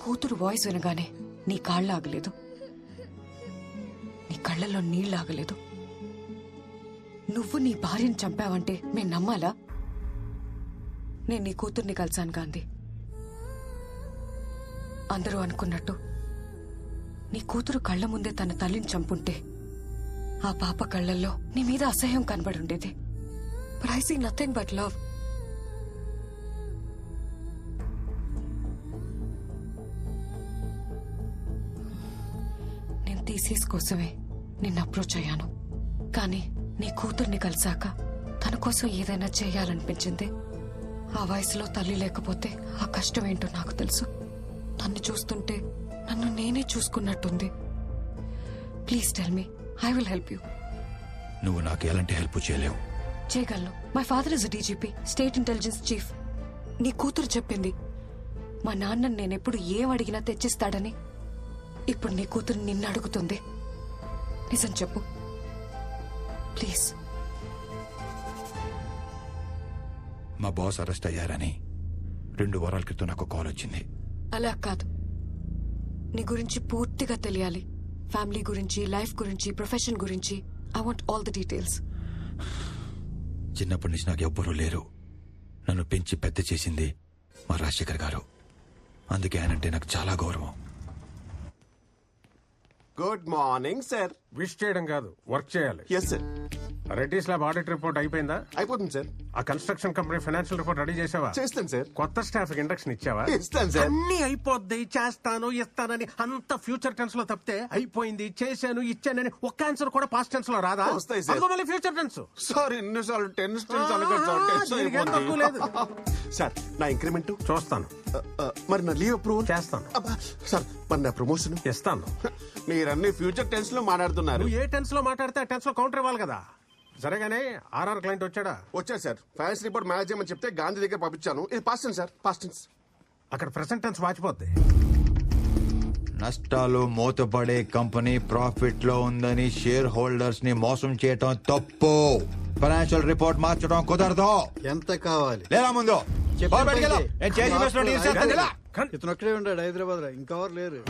కూతురు వాయిస్ వినగానే నీ కాళ్ళు ఆగలేదు, నీ కళ్ళల్లో నీళ్ళు ఆగలేదు. నువ్వు నీ భార్యను చంపావంటే నేను నమ్మాలా? నేను నీ కూతుర్ని కలిసాను గాంధీ. అందరూ అనుకున్నట్టు నీ కూతురు కళ్ళ ముందే తన తల్లిని చంపుంటే ఆ పాప కళ్ళల్లో నీ మీద అసహ్యం కనబడి ఉండేది. But I see nothing but love. నేను థీసిస్ కోసమే నిన్ను అప్రోచ్ అయ్యాను, కానీ నీ కూతుర్ని కలిసాక తన కోసం ఏదైనా చేయాలనిపించింది. ఆ వయసులో తల్లి లేకపోతే ఆ కష్టం ఏంటో నాకు తెలుసు. తన్ని చూస్తుంటే నన్ను నేనే చూసుకున్నట్టుంది. Please tell me, I will help you. నువ్వు నాకు ఎలాంటి హెల్ప్ చేయలేవు. చేయగలను. My father is DGP, state intelligence chief. నీ కూతురు చెప్పింది మా నాన్నని నేనెప్పుడు ఏం అడిగినా తెచ్చిస్తాడని. ఇప్పుడు నీ కూతురు నిన్ను అడుగుతుంది. నిజం చెప్పు ప్లీజ్. మా బాస్ అరెస్ట్ అయ్యారని 2 వారాల క్రితం నాకు కాల్ వచ్చింది. అలా కాదు, నీ గురించి పూర్తిగా తెలియాలి. ఫ్యామిలీ గురించి, లైఫ్ గురించి, ప్రొఫెషన్ గురించి. I want all the details. చిన్నప్పటి నుంచి నాకు ఎవ్వరూ లేరు. నన్ను పెంచి పెద్ద చేసింది మా రాజశేఖర్ గారు. అందుకే ఆయనంటే నాకు చాలా గౌరవం. Good morning sir. విష్ చేయడం కాదు, వర్క్ చేయాలి. Yes sir. Reddy's lab audit report అయిపోయిందా? అయిపోతుంది సార్. ఆ construction company financial report ready చేసావా? చేస్తాను సార్. కొత్త స్టాఫ్ ఇండక్షన్ ఇచ్చావా? ఇస్తాను సార్. అన్ని అయిపోద్ది, చేస్తాను, ఇస్తానని అంత ఫ్యూచర్ టెన్స్ లో తప్పితే అయిపోయింది, చేశాను, ఇచ్చానని ఒక్క ఆన్సర్ కూడా పాస్ట్ టెన్స్ లో రాదా? వస్తాయి సార్. అదిగో మళ్ళీ ఫ్యూచర్ టెన్స్. సార్ ఎన్నిసార్లు టెన్స్ దీనికి ఏం తక్కువ లేదు. సార్ నా ఇంక్రిమెంట్ చూస్తాను. మరి నా లీవ్ అప్రూవల్ చేస్తాను. సార్ మరి నా ప్రమోషన్ ఇస్తాను. మీరన్ని ఫ్యూచర్ టెన్స్ లో మాట్లాడుతున్నారు. నువ్వు ఏ టెన్స్ లో మాట్లాడితే ఆ టెన్స్ లో కౌంటర్ ఇవ్వాలి కదా. సరేగానే ఆర్ఆర్ క్లయింట్ వచ్చాడా? వచ్చారు సార్. ఫైనాన్స్ రిపోర్ట్ మేనేజ్ చేయమని చెప్తే గాంధీ దగ్గర పంపించాను. ఇది past tense sir, past tense. అక్కడ ప్రెసెంట్ టెన్స్ వాచిపోద్ది. నష్టాలు మూతపడే కంపెనీ ప్రాఫిట్ లో ఉందని షేర్ హోల్డర్స్ ని మోసం చేయటం తప్పు. ఫైనాన్షియల్ రిపోర్ట్ మార్చడం కుదరదు. ఎంత కావాలి? లేదా ముందు ఇతను ఒక్కడే ఉన్నాడు హైదరాబాద్ లో, ఇంకెవరు లేరు.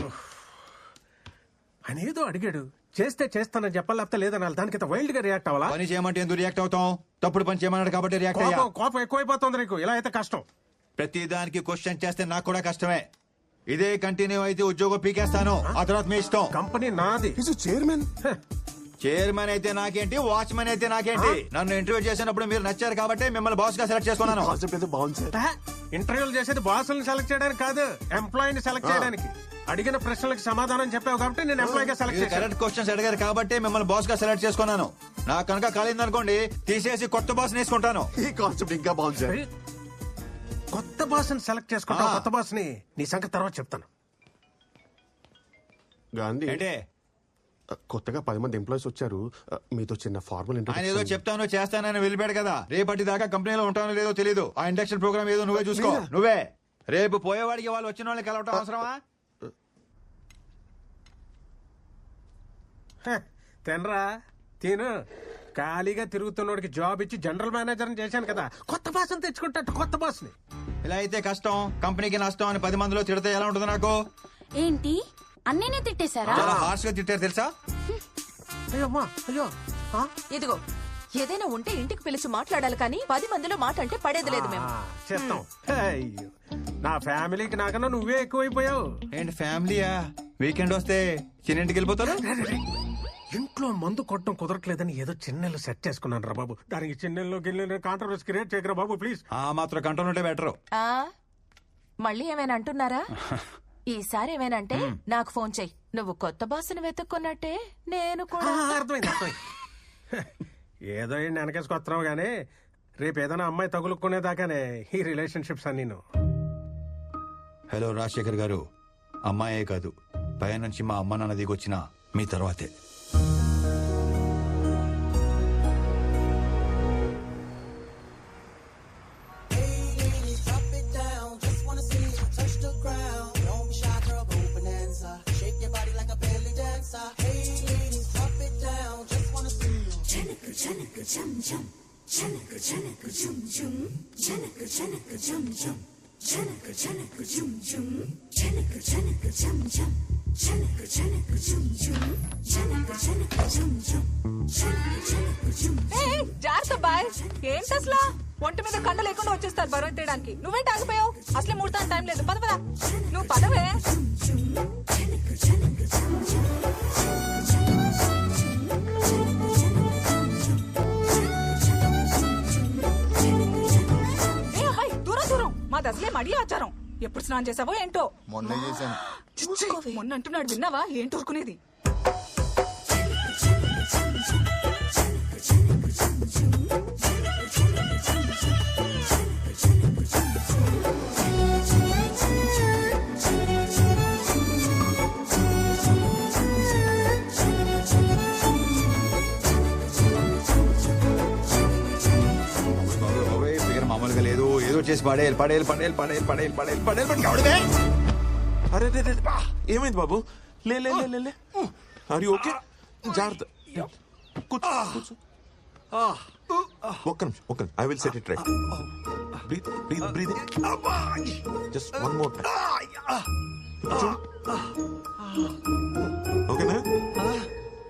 అని ఏదో అడిగాడు, చేస్తే చేస్తానని చెప్పాలి, లేకపోతే లేదనాలి. దానికి వైల్డ్ గా రియాక్ట్ అవ్వాలా? పని చేయమంటే ఎందుకు రియాక్ట్ అవుతాం? తప్పుడు పని చేయమన్నాడు కాబట్టి రియాక్ట్ అయ్యా. కోపం ఎక్కువైపోతుంది నీకు. ఇలా అయితే కష్టం. ప్రతి దానికి క్వశ్చన్ చేస్తే నాకు కూడా కష్టమే. ఇదే కంటిన్యూ అయితే ఉద్యోగం పీకేస్తాను. ఆ తర్వాత మీ ఇష్టం. కంపెనీ నాది. చైర్మన్ చైర్మన్ అయితే నాకేంటి, వాచ్మెన్ అయితే నాకేంటి? నన్ను ఇంటర్వ్యూ చేసినప్పుడు మీరు నచ్చారు కాబట్టి మిమ్మల్ని బాస్ గా సెలెక్ట్ చేసుకున్నాను. బాగుంది సార్. ఇంటర్వ్యూలు చేసేది బాసులను సెలెక్ట్ చేయడానికి కాదు, ఎంప్లాయీని సెలెక్ట్ చేయడానికి. అడిగిన ప్రశ్నలకు సమాధానం చెప్పావు కాబట్టి నేను ఎంప్లాయీగా సెలెక్ట్ చేశాను. కరెక్ట్ క్వశ్చన్స్ అడిగారు కాబట్టి మిమ్మల్ని బాస్ గా సెలెక్ట్ చేసుకున్నాను. నాకు కనుక కాలింది అనుకోండి, తీసేసి కొత్త బాస్ వేసుకుంటాను. ఈ కాన్సెప్ట్ ఇంకా బాగుంది సార్. కొత్త బాస్ ని సెలెక్ట్ చేసుకుంటావు. కొత్త బాస్ ని నీ సంగతి తర్వాత చెప్తాను. గాంధీ ఏంటే కొత్తగా 10 మంది ఎంప్లాయీస్ వచ్చారు. మీతో చిన్న ఫార్మల్ ఆయన ఏదో చెప్తాను చేస్తానని వెళ్ళిపోయాడు కదా. రేపటి దాకా కంపెనీలో ఉంటానో లేదో తెలియదు. ఆ ఇండక్షన్ ప్రోగ్రామ్ ఏదో నువ్వే చూసుకో. నువ్వే రేపు పోయేవాడికి వాళ్ళు వచ్చిన వాళ్ళకి కలవటం అవసరమా? తినరా తిను. ఖాళీగా తిరుగుతున్నోడికి జాబ్ ఇచ్చి జనరల్ మేనేజర్ చేశాను కదా. కొత్త బాస్ అని తెచ్చుకుంటా. కొత్త బాస్ ని ఇలా అయితే కష్టం, కంపెనీకి నష్టం అని 10 మందిలో తిడితే ఎలా ఉంటుంది నాకు? ఏంటి అన్నయ్యనే తిట్టేశారా? చాలా హార్ష్ గా తిట్టారు తెలుసా? అయ్యమ్మా అయ్యో. ఇదిగో ఏదైనా ఉంటే ఇంటికి పిలిచి మాట్లాడాలి కానీ 10 మందిలో మాట అంటే పడేది లేదు. మేము చెప్తాం. అయ్యో నా ఫ్యామిలీకి నాకన్నా నువ్వే ఎక్కువైపోయావు. ఏంటి ఫ్యామిలీయా? వీకెండ్ వస్తే చిన్నింటికి వెళ్ళిపోతారు. ఇంట్లో మందు కొట్టడం కుదరట్లేదని ఏదో చిన్నెళ్ళు సెట్ చేసుకున్నాను రా బాబు. దానికి చిన్నెల్లో గిన్నెలు కాంట్రవర్సీ క్రియేట్ చేయకరా బాబు ప్లీజ్. ఆ మాత్రం కంట్రోల్ ఉంటే బెటర్. మళ్ళీ ఏమైనా అంటున్నారా? ఈసారి ఏమైనంటే నాకు ఫోన్ చెయ్యి. నువ్వు కొత్త బాసుని వెతుక్కున్నట్టే నేను కూడా. అర్థమైంది అర్థమైంది. ఏదో ఏంటి వెనకేసుకొస్తున్నావు గానీ రేపు ఏదైనా అమ్మాయి తగులుకునేదాకానే ఈ రిలేషన్షిప్స్ అన్ని. హలో రాజశేఖర్ గారు, అమ్మాయే కాదు పై నుంచి మా అమ్మ నాన్న దిగొచ్చిన మీ తర్వాతే. జాగ్రత్త బాయ్. ఏంటి అసలు ఒంటి మీద కండ లేకుండా వచ్చేస్తారు బరువు తీయడానికి. నువ్వేంటి ఆగిపోయావు? అసలే ముడతాను టైం లేదు. పద పద, నువ్వు పదవే. ఏ అబ్బాయి, దూరం దూరం. మాది అసలే మడి ఆచారం. ఎప్పుడు స్నానం చేసావో ఏంటో. మొన్న చేశాను. మొన్న అంటున్నాడు, విన్నావా? ఏంటి ఊరుకునేది? ఫిగర్ మామూలుగా లేదు. ఏదో చేసి పడేయాలి పడేయాలి పడేయాలి పడేయాలి పడేయాలి పడేయాలి పడేయాలి పడి కావడమే. అరే ఏమైంది బాబు? లే లే లే లే. Are you okay? జాగ్రత్త. కూర్చో కూర్చో. ఒక్క నిమిషం. I will set it right. Breathe breathe breathe. Just one more time. ఓకేనా?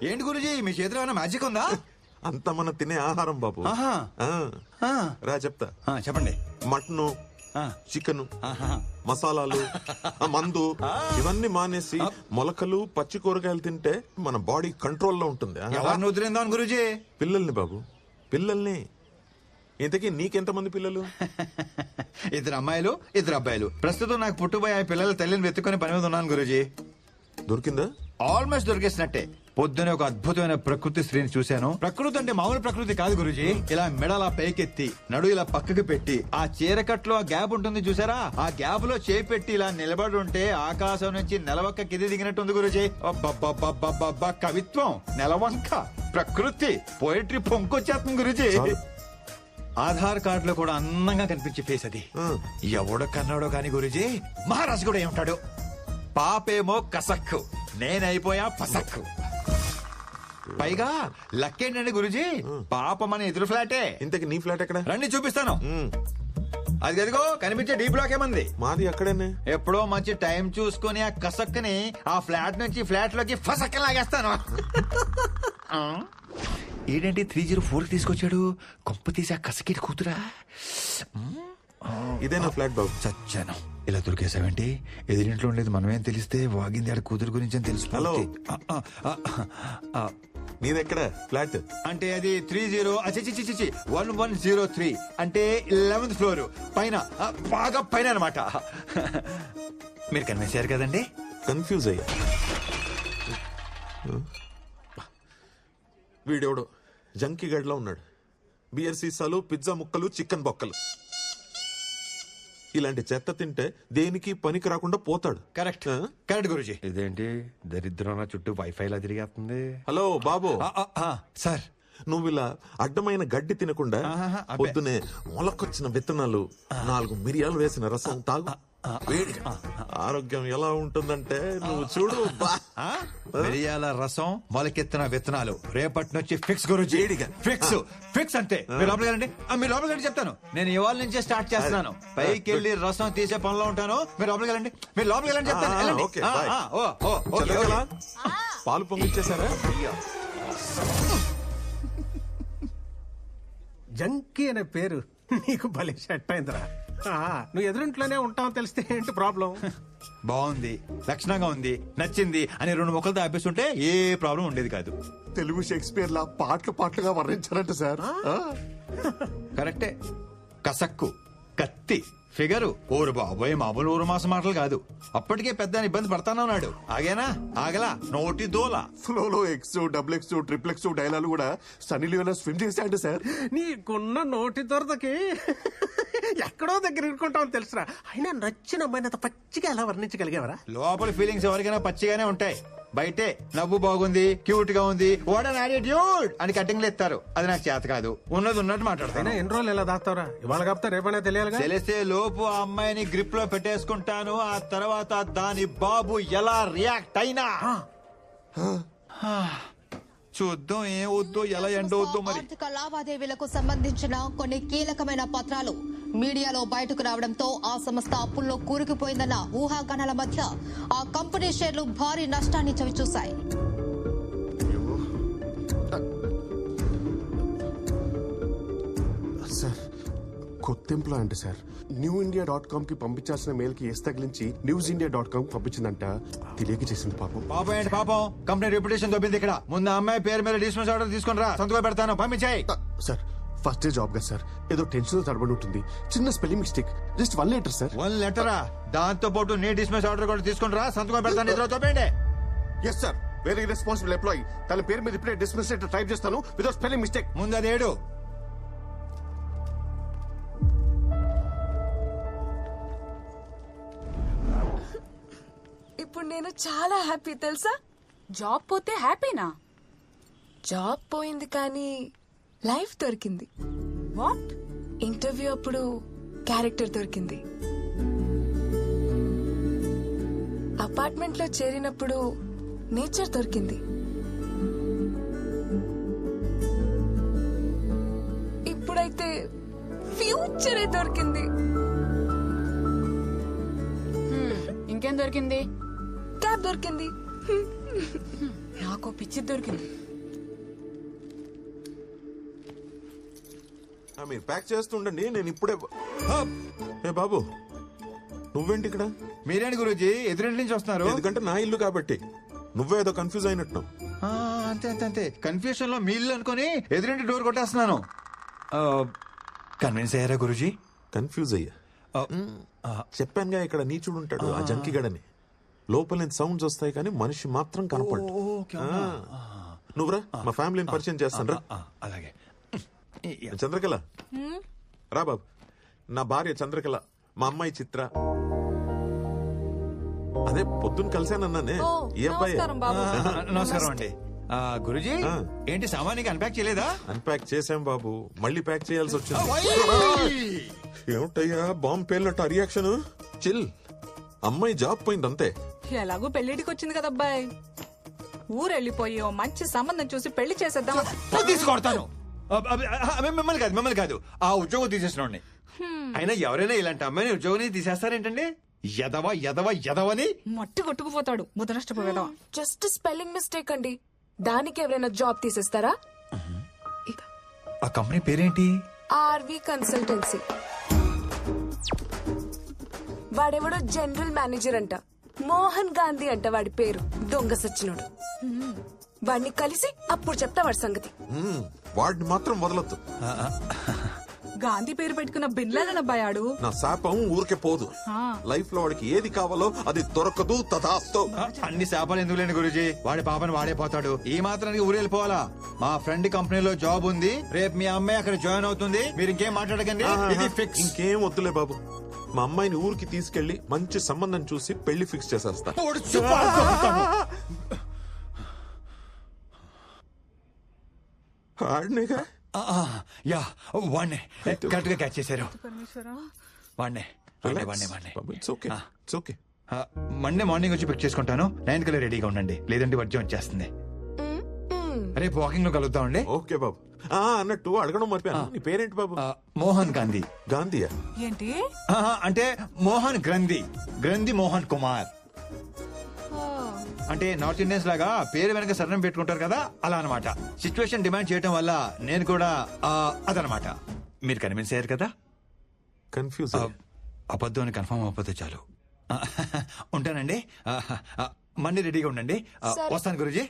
ఏంటి గురుజీ, మీ చేతిలో ఏమైనా మ్యాజిక్ ఉందా? అంతా మనం తినే ఆహారం బాబు. రా చెప్తా. చెప్పండి. మటన్, చికెన్, మసాలాలు, మందు ఇవన్నీ మానేసి మొలకలు, పచ్చి కూరగాయలు తింటే మన బాడీ కంట్రోల్లో ఉంటుంది. ఎవరిని వదిలేందాం గురుజీ? పిల్లల్ని బాబు, పిల్లల్ని. ఇంతకీ నీకెంతమంది పిల్లలు? 2 అమ్మాయిలు 2 అబ్బాయిలు. ప్రస్తుతం నాకు పుట్టుబోయే పిల్లల తల్లిని వెతుక్కుని పని మీద ఉన్నాను గురుజీ. దొరికిందా? ఆల్మోస్ట్ దొరికేసినట్టే. పొద్దునే ఒక అద్భుతమైన ప్రకృతి స్త్రీని చూశాను. ప్రకృతి అంటే మామూలు ప్రకృతి కాదు గురుజీ. ఇలా మెడలా పైకెత్తి, నడు ఇలా పక్కకి పెట్టి, ఆ చీరకట్లో ఆ గ్యాప్ ఉంటుంది చూసారా, ఆ గ్యాప్ లో చేపెట్టి ఇలా నిలబడి ఉంటే ఆకాశం నుంచి నెలవంక కింది దిగినట్టుంది గురుజీ. అబ్బబ్బబ్బబ్బబ్బబ్బా, కవిత్వం, నెలవంక, ప్రకృతి, పోయిటరీ పొంకొచ్చేస్తుంది గురుజీ. ఆధార్ కార్డులో కూడా అందంగా కనిపించే ఫేస్ అది. ఎవడో కన్నాడో కాని గురుజీ, మహారాజు కూడా ఏమంటాడు? పాపేమో కసక్కు, నేనైపోయా పసక్కు. పైగా లక్కేంటండి గురుజీ, పాప మన ఎదురు ఫ్లాటే. ఇంతకి నీ ఫ్లాట్ ఎక్కడ? రండి చూపిస్తాను. అది అదిగో కనిపించే డీ బ్లాక్ ఏమంది. మాది అక్కడనే. ఎప్పుడో మంచి టైం చూసుకుని ఆ కసక్కుని ఆ ఫ్లాట్ నుంచి ఫ్లాట్ లోకి ఫసక్క లాగేస్తాను. ఏంటంటే 304 తీసుకొచ్చాడు. కొంప తీసి ఆ కసకి కూతురా. ఇదే నా ఫ్లాట్ బాబు. చచ్చాను. ఇలా దొరికేసావేంటి? ఎదురింట్లో ఉండేది మనమేం తెలిస్తే వాగింది ఆడ కూతురు గురించి అని తెలుసు. హలో, నీదెక్కడ ఫ్లాట్? అంటే అది 1103 అంటే 11th ఫ్లోర్ పైన, బాగా పైన అనమాట. మీరు కన్విన్సారు కదండి? కన్ఫ్యూజ్ అయ్యా. వీడెవడో జంకీ గడ్లో ఉన్నాడు. బియర్ సీసాలు, పిజ్జా ముక్కలు, చికెన్ బొక్కలు. ఇలాంటి చెత్త తింటే దేనికి పనికి రాకుండా పోతాడు. Correct correct Guruji. ఇదేంటి దరిద్రం చుట్టూ వైఫై లా తిరిగేస్తుంది. హలో బాబు. సార్, నువ్వు ఇలా అడ్డమైన గడ్డి తినకుండా పొద్దునే మొలకొచ్చిన విత్తనాలు, 4 మిరియాలు వేసిన రసం తాగు. వేడిగా ఆరోగ్యం ఎలా ఉంటుందంటే నువ్వు చూడు. మిరియాల రసం, మొలకెత్తిన విత్తనాలు రేపటి నుంచి ఫిక్స్ గురుజీ. ఫిక్స్ ఫిక్స్ అంతే. మీరు లోపలికి రండి. మీరు లోపలికి రండి చెప్తాను. నేను ఇవాళ నుంచే స్టార్ట్ చేస్తున్నాను. పైకి వెళ్ళి రసం తీసే పనిలో ఉంటాను. మీరు లోపలికి వెళ్ళండి. మీరు లోపలికి వెళ్ళండి చెప్తాను. పాలు పొంగిచ్చేసారా? జంకీ అనే పేరు నీకు భలే సెట్ అయిందిరా. నువ్వు ఎదురింట్లోనే ఉంటావు తెలిస్తే ఏంటి ప్రాబ్లం? బాగుంది, లక్షణంగా ఉంది, నచ్చింది అని 2 మొక్కలతో ఆపేస్తుంటే ఏ ప్రాబ్లం ఉండేది కాదు. తెలుగు షేక్స్పియర్ లా పాటలుగా వర్ణించారంట సార్. కరెక్టే. కసక్కు, కత్తి, ఫిగరు, ఊరు బాబోయ్ మామూలు ఊరు మాస మాటలు కాదు. అప్పటికే పెద్ద ఇబ్బంది పడతానన్నాడు. ఆగేనా? ఆగలా, నోటి దోల. ఫ్లోలో X, XX, XXX డైలాగ్ కూడా సన్నీ లియోనా స్విమ్ చేశాడు సార్. నీకున్న నోటి దొరదకి ఎక్కడో దగ్గర ఇరుకుంటామని తెలుసురా. అయినా నచ్చిన అమ్మాయిని పచ్చిగా ఎలా వర్ణించగలిగేవరా? లోపల ఫీలింగ్స్ ఎవరికైనా పచ్చిగానే ఉంటాయి. బయటే నవ్వు బాగుంది, క్యూట్ గా ఉంది, వాట్ అన్ యాటిట్యూడ్ అని కటింగ్లు ఎత్తారు. అది నాకు చేత కాదు. ఉన్నది ఉన్నట్టు మాట్లాడతాను. ఎన్ని రోజులు ఎలా దాస్తావరా? ఇవాళ కాపుతా రేపైనా తెలియాలి. తెలిస్తే లోపు ఆ అమ్మాయిని గ్రిప్ లో పెట్టేసుకుంటాను. ఆ తర్వాత దాని బాబు ఎలా రియాక్ట్ అయినా చూద్దాం ఏం వద్దో ఎలా ఎండ వద్దో మరి. ఆర్థిక లావాదేవీలకు సంబంధించిన కొన్ని కీలకమైన పత్రాలు మీడియాలో బయటకు రావడంతో ఆ సంస్థ అప్పుల్లో కూరుకుపోయిందన్న ఊహాగానాల మధ్య ఆ కంపెనీ షేర్లు భారీ నష్టాన్ని చవిచూశాయి. సార్ కొత్త ఎంప్లాయ్ అంటే సార్ newindia.com కి పంపించాల్సిన మెయిల్ కి ఎస్ తగిలించి newsindia.com కి పంపించిందంట. తెలియక చేసింది పాపం. పాపం ఏంటి పాపం, కంపెనీ రెప్యుటేషన్ దొబ్బింది ఇక్కడ. ముందు ఆ అమ్మాయి పేరు మీద డిస్మిస్ ఆర్డర్ తీసుకుని రా, సంతకం పెడతాను, పంపించాయి. సార్ ఫస్ట్ డే జాబ్ గా సార్, ఏదో టెన్షన్ తడబడి ఉంటుంది, చిన్న spelling mistake, just 1 letter sir. 1 లెటరా? దాంతో పాటు నీ డిస్మిస్ ఆర్డర్ కూడా తీసుకుని రా, సంతకం పెడతాను, ఇద్దరు చూపండి. Yes sir, very responsible employee. తన పేరు మీద ఇప్పుడే డిస్మిస్ లెటర్ టైప్ చేస్తాను వితౌట్ స్పెల్లింగ్ మిస్టేక్. ముందు అది ఏడు. ఇప్పుడు నేను చాలా హ్యాపీ తెలుసా. జాబ్ పోతే హ్యాపీనా? జాబ్ పోయింది కానీ లైఫ్ దొరికింది. వాట్? ఇంటర్వ్యూ అప్పుడు క్యారెక్టర్ దొరికింది. అపార్ట్మెంట్ లో చేరినప్పుడు నేచర్ దొరికింది. ఇప్పుడైతే ఫ్యూచరే దొరికింది. ఇంకేం దొరికింది? క్యాబ్ దొరికింది. నాకు పిచ్చి దొరికింది. మీరు ప్యాక్ చేస్తుండండి, నేను ఇప్పుడే. ఏ బాబు, నువ్వేంటి ఇక్కడ? మీరేంటి గురూజీ ఎదురింటి నుంచి వస్తున్నారు? ఎందుకంటే నా ఇల్లు కాబట్టి. నువ్వేదో కన్ఫ్యూజ్ అయినట్టు. అంతే అంతే అంతే, కన్ఫ్యూషన్ లో మీ ఇల్లు అనుకుని ఎదురింటి డోర్ కొట్టేస్తున్నాను. కన్విన్స్ అయ్యారా గురూజీ? కన్ఫ్యూజ్ అయ్యా. చెప్పానుగా ఇక్కడ నీచుడు ఉంటాడు, ఆ జంకిగడని. లోపల నుంచి సౌండ్స్ వస్తాయి కానీ మనిషి మాత్రం కనపడు. నువ్వురా, మా ఫ్యామిలీని పరిచయం చేస్తాను రా. అలాగే. చంద్రకళ రా బాబు, నా భార్య చంద్రకళ, మా అమ్మాయి చిత్ర. అదే పొద్దున్న కలిసానన్నానే, ఈ అబ్బాయి. నమస్కారం అండి. గురూజీ ఏంటి సామాన్యంగా అన్పాక్ చేయలేదా? అన్పాక్ చేసాం బాబు, మళ్ళీ ప్యాక్ చేయాల్సి వచ్చింది. ఏమిటయ్యా బాంబు పేలినట్టు ఆ రియాక్షన్? చిల్, అమ్మాయి జాబ్ పోయింది అంతే. ఎలాగో పెళ్లిడికి వచ్చింది కదా అబ్బాయి, ఊరెళ్ళిపోయి ఓ మంచి సంబంధం చూసి పెళ్లి చేసేద్దాం. తీసుకొడతాను. మిమ్మల్ని కాదు ఆ ఉద్యోగం తీసేసిన. అయినా ఎవరైనా ఇలాంటి అమ్మాయిని ఉద్యోగం తీసేస్తారేంటండి? ఎదవ ఎదవ ఎదవని మట్టి కొట్టుకుపోతాడు ముదనష్టపోయేదా. జస్ట్ స్పెల్లింగ్ మిస్టేక్ అండి, దానికి ఎవరైనా జాబ్ తీసేస్తారా? ఆ కంపెనీ పేరేంటి? R V consultancy. వాడెవడో జనరల్ మేనేజర్ అంట, మోహన్ గాంధీ అంట వాడి పేరు. దొంగ సచ్చినోడు. వాడిని కలిసి అప్పుడు చెప్తా వాడి సంగతి. వాడిని మాత్రం వదలొద్దు. గాంధీ పేరు పెట్టుకున్న బిన్లాదన్ అబ్బాయాడు. నా శాపం ఊరికే పోదు. లైఫ్ లో వాడికి ఏది కావాలో అది దొరకదు. తథాస్తు. అన్ని శాపాలు ఎందుకు లేని గురూజీ, వాడి పాపని వాడే పోతాడు. ఈ మాత్రానికి ఊరు వెళ్ళిపోవాలా? మా ఫ్రెండ్ కంపెనీలో జాబ్ ఉంది, రేపు మీ అమ్మాయి అక్కడ జాయిన్ అవుతుంది. మీరు ఇంకేం మాట్లాడకండి, ఇది ఫిక్స్. ఇంకేం వద్దులే బాబు, మా అమ్మాయిని ఊరికి తీసుకెళ్లి మంచి సంబంధం చూసి పెళ్లి ఫిక్స్ చేసేస్తా. ఆడినేగా. యా, వాణ్ణే కరెక్ట్ గా క్యాచ్ చేశారు. వాణ్ణే మండే మార్నింగ్ వచ్చి పిక్ చేసుకుంటాను. 9 కల్లా రెడీగా ఉండండి, లేదంటే వర్జం వచ్చేస్తుంది. రేపు వాకింగ్ లో కలుద్దామండి. ఓకే బాబు. అన్నట్టు అడగడం మర్చిపోయాను, నీ పేరేంటి బాబు? మోహన్ గాంధీ. గాంధీయా? ఏంటి అంటే మోహన్ గ్రంథి, గ్రంథి మోహన్ కుమార్. అంటే నార్త్ ఇండియన్స్ లాగా పేరు వెనక సరణం పెట్టుకుంటారు కదా, అలా అనమాట. సిచ్యువేషన్ డిమాండ్ చేయటం వల్ల నేను కూడా అదనమాట. మీరు కన్విన్స్ అయ్యారు కదా? కన్ఫ్యూజ్. అబద్ధం అని కన్ఫర్మ్ అవ్వకపోతే చాలు. ఉంటానండి. మండే రెడీగా ఉండండి. వస్తాను గురూజీ.